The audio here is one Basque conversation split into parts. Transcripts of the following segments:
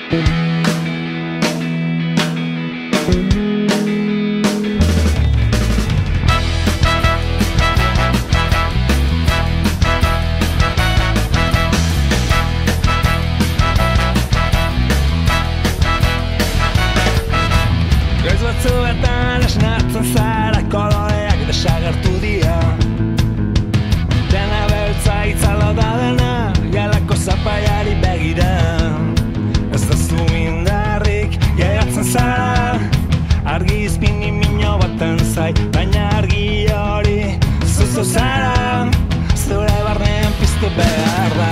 Goiz batzuetan esnatzen zara koloreak desagertu dira. Dena beltza itzalo da dena, gelako zapaiari begira. Ez da zu indarrik jaiatzen zara, argi izpini mino baten zai, baina argi hori zuzu zara, zure barnean piztu behar da.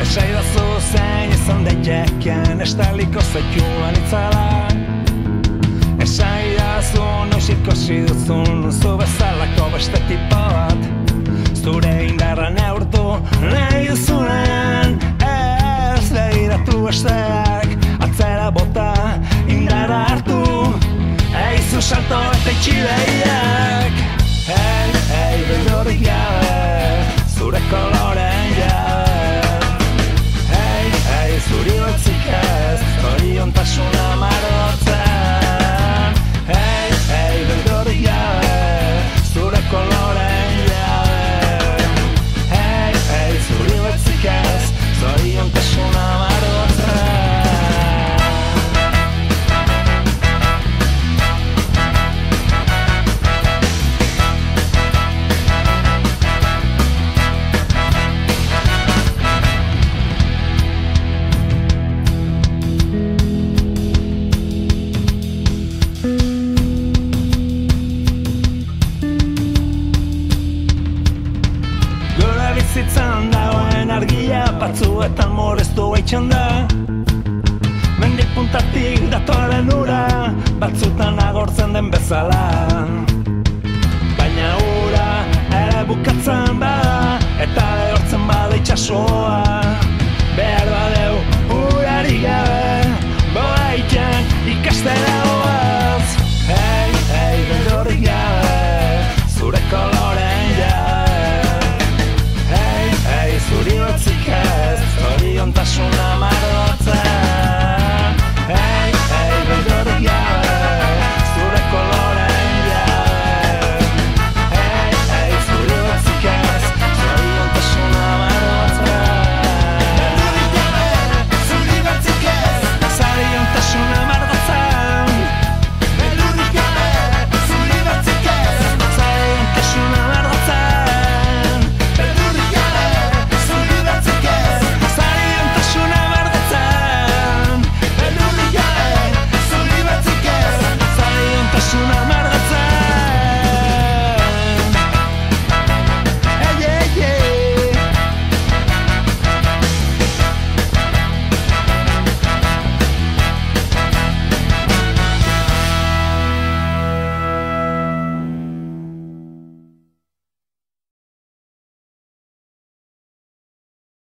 Esaidazu zein izan daiteken estaliko zaituan itzala. Esaidazu noiz ikusi duzun zu bezalako beste tipo bat. Zure indarra neurtu nahi duzunean, ez begiratu besteak, atzera bota indarra hartu, eizu salto eta itxi behiak. Hey, hey, beldurrik gabe, zure koloren jabe. Zuri batzik ez, zoriontasuna marotzen. Hey, hey, beldurrik gabe, zure koloren jabe. Hey, hey, zuri batzik ez, zoriontasuna marotzen. Bizitzan dagoen argia batzuetan morestu baitzen da. Mendik puntatik datorren ura, batzutan agortzen den bezala. Baina ura ere bukatzen bada, eta lehortzen bada itxasoa.